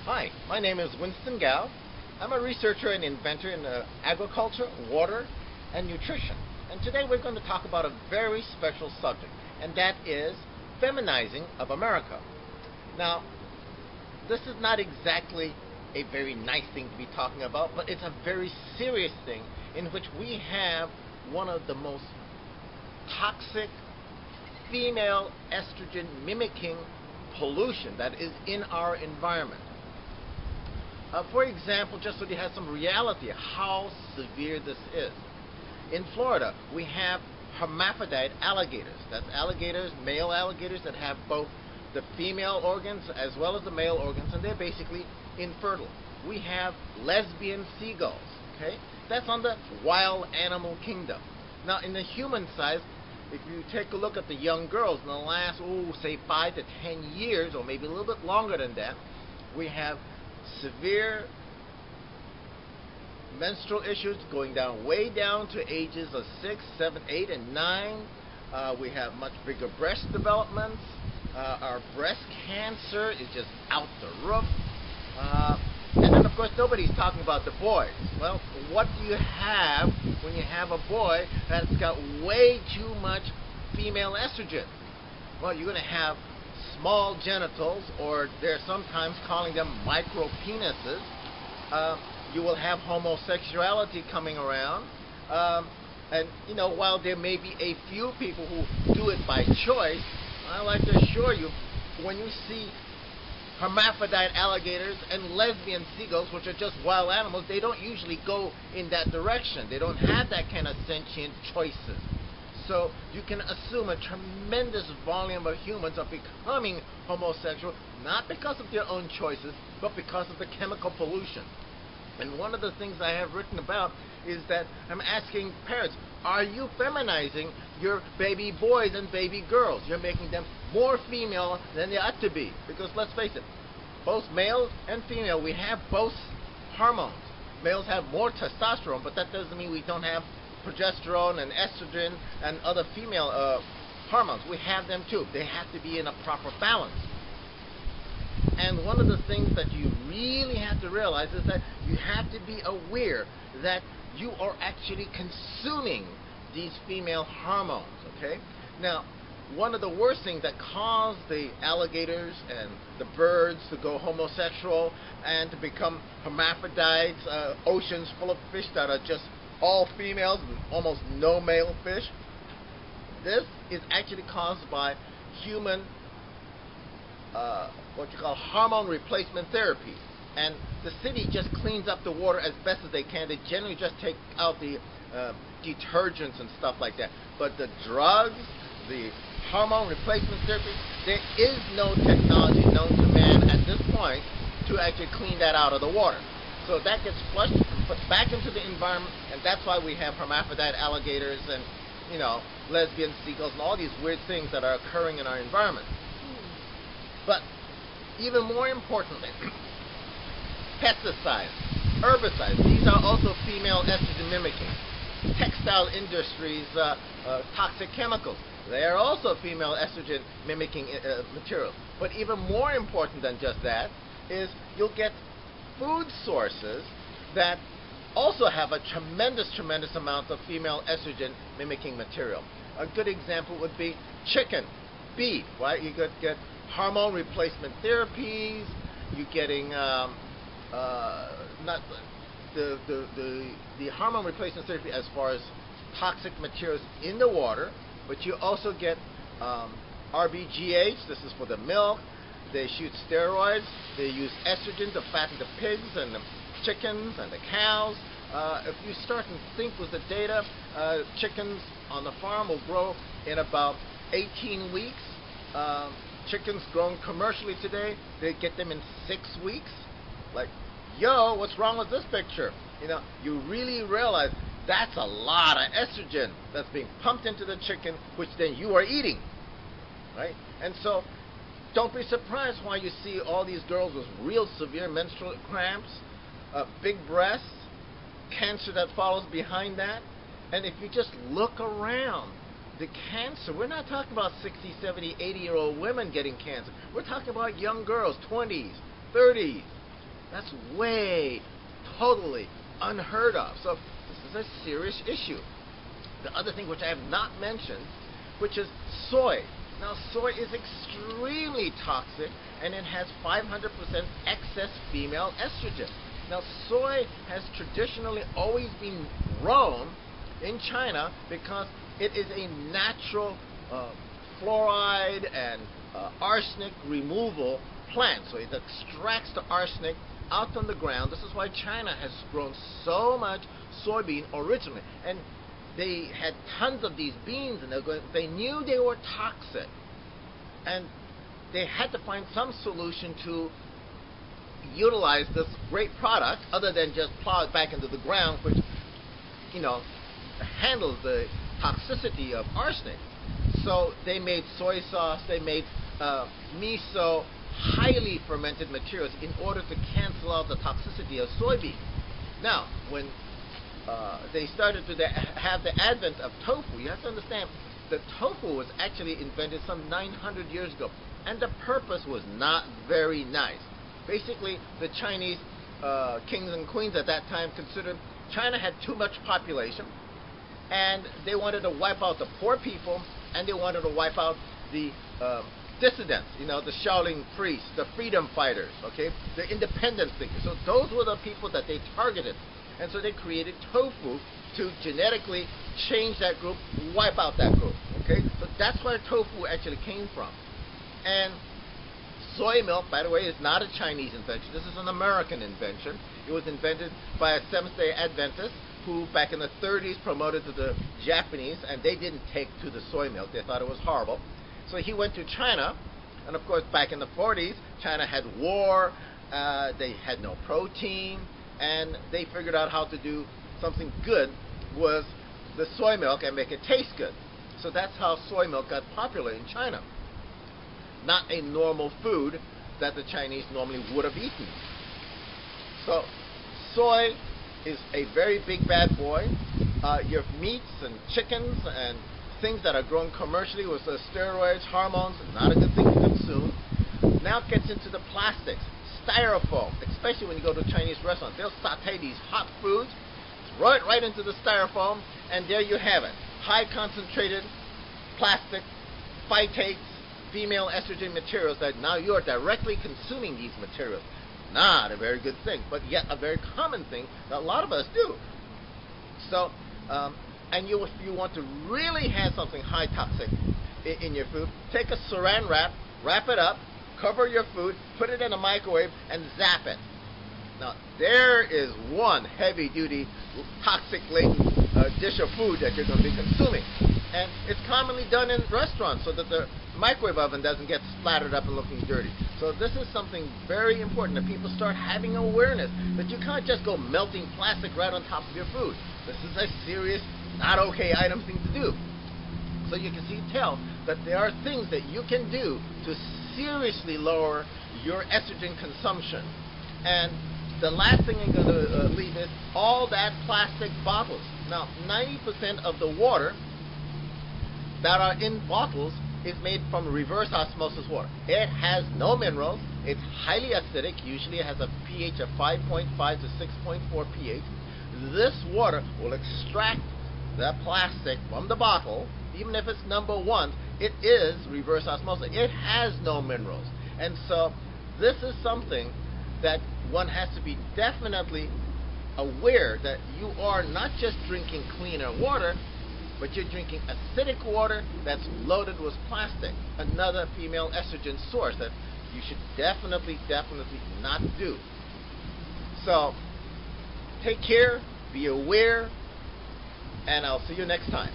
Hi, my name is Winston Gao. I'm a researcher and inventor in agriculture, water, and nutrition. And today we're going to talk about a very special subject, and that is feminizing of America. Now, this is not exactly a very nice thing to be talking about, but it's a very serious thing in which we have one of the most toxic female estrogen mimicking pollution that is in our environment. For example, just so you have some reality how severe this is. In Florida, we have hermaphrodite alligators. That's alligators, male alligators that have both the female organs as well as the male organs, and they're basically infertile. We have lesbian seagulls, okay? That's on the wild animal kingdom. Now, in the human side, if you take a look at the young girls in the last, say 5 to 10 years, or maybe a little bit longer than that, we have severe menstrual issues going down way down to ages of 6, 7, 8, and 9. We have much bigger breast developments. Our breast cancer is just out the roof. And then, of course, nobody's talking about the boys. Well, what do you have when you have a boy that's got way too much female estrogen? Well, you're going to have small genitals, or they're sometimes calling them micro penises. You will have homosexuality coming around. And, you know, while there may be a few people who do it by choice, I like to assure you, when you see hermaphrodite alligators and lesbian seagulls, which are just wild animals, they don't usually go in that direction. They don't have that kind of sentient choices. So you can assume a tremendous volume of humans are becoming homosexual, not because of their own choices, but because of the chemical pollution. And one of the things I have written about is that I'm asking parents, are you feminizing your baby boys and baby girls? You're making them more female than they ought to be. Because let's face it, both male and female, we have both hormones. Males have more testosterone, but that doesn't mean we don't have progesterone and estrogen and other female hormones. We have them too. They have to be in a proper balance. And one of the things that you really have to realize is that you have to be aware that you are actually consuming these female hormones, okay? Now, one of the worst things that cause the alligators and the birds to go homosexual and to become hermaphrodites, oceans full of fish that are just all females and almost no male fish, this is actually caused by human what you call hormone replacement therapy. And the city just cleans up the water as best as they can. They generally just take out the detergents and stuff like that. But the drugs, the hormone replacement therapy, there is no technology known to man at this point to actually clean that out of the water. So that gets flushed and put back into the environment, and that's why we have hermaphrodite alligators and, you know, lesbian seagulls and all these weird things that are occurring in our environment. But even more importantly, pesticides, herbicides, these are also female estrogen mimicking. Textile industries, toxic chemicals, they are also female estrogen mimicking materials. But even more important than just that is you'll get food sources that also have a tremendous amount of female estrogen mimicking material. A good example would be chicken, beef, right? You could get hormone replacement therapies. You're getting not the hormone replacement therapy as far as toxic materials in the water, but you also get RBGH. This is for the milk. They shoot steroids. They use estrogen to fatten the pigs and the chickens and the cows. If you start and think with the data, chickens on the farm will grow in about 18 weeks. Chickens grown commercially today, they get them in 6 weeks. Like, yo, what's wrong with this picture? You know, you really realize that's a lot of estrogen that's being pumped into the chicken, which then you are eating, right? And so, don't be surprised why you see all these girls with real severe menstrual cramps, big breasts, cancer that follows behind that. And if you just look around, the cancer, we're not talking about 60, 70, 80-year-old women getting cancer. We're talking about young girls, 20s, 30s, That's way, totally unheard of. So this is a serious issue. The other thing which I have not mentioned, which is soy. Now, soy is extremely toxic, and it has 500% excess female estrogen. Now, soy has traditionally always been grown in China because it is a natural fluoride and arsenic removal plant. So it extracts the arsenic out from the ground. This is why China has grown so much soybean originally. And they had tons of these beans, and they knew they were toxic. And they had to find some solution to utilize this great product other than just plow it back into the ground, which, handles the toxicity of arsenic. So they made soy sauce, they made miso, highly fermented materials in order to cancel out the toxicity of soybean. Now, when they started to have the advent of tofu, you have to understand that tofu was actually invented some 900 years ago, and the purpose was not very nice. Basically, the Chinese kings and queens at that time considered China had too much population, and they wanted to wipe out the poor people, and they wanted to wipe out the dissidents, the Shaolin priests, the freedom fighters, okay, the independence thinkers. So those were the people that they targeted. And so they created tofu to genetically change that group, wipe out that group, okay? So that's where tofu actually came from. And soy milk, by the way, is not a Chinese invention. This is an American invention. It was invented by a Seventh-day Adventist who, back in the 30s, promoted to the Japanese, and they didn't take to the soy milk. They thought it was horrible. So he went to China, and of course, back in the 40s, China had war, they had no protein, and they figured out how to do something good with the soy milk and make it taste good. So that's how soy milk got popular in China. Not a normal food that the Chinese normally would have eaten. So soy is a very big bad boy. Your meats and chickens and things that are grown commercially with steroids, hormones, not a good thing to consume. Now it gets into the plastics. Styrofoam, especially when you go to Chinese restaurants, they'll saute these hot foods, throw it right into the styrofoam, and there you have it. High concentrated plastic, phytates, female estrogen materials that now you are directly consuming these materials. Not a very good thing, but yet a very common thing that a lot of us do. So, and if you want to really have something high toxic in your food, take a saran wrap, wrap it up, cover your food, put it in a microwave, and zap it. Now, there is one heavy-duty, toxic-laden dish of food that you're going to be consuming. And it's commonly done in restaurants so that the microwave oven doesn't get splattered up and looking dirty. So this is something very important, that people start having awareness that you can't just go melting plastic right on top of your food. This is a serious, not okay item thing to do. So you can tell that there are things that you can do to seriously lower your estrogen consumption. And the last thing I'm going to leave is all that plastic bottles. Now, 90% of the water that are in bottles is made from reverse osmosis water. It has no minerals. It's highly acidic. Usually it has a pH of 5.5 to 6.4 pH. This water will extract the plastic from the bottle. Even if it's number one, it is reverse osmosis. It has no minerals. And so this is something that one has to be definitely aware that you are not just drinking cleaner water, but you're drinking acidic water that's loaded with plastic, another female estrogen source that you should definitely not do. So take care, be aware, and I'll see you next time.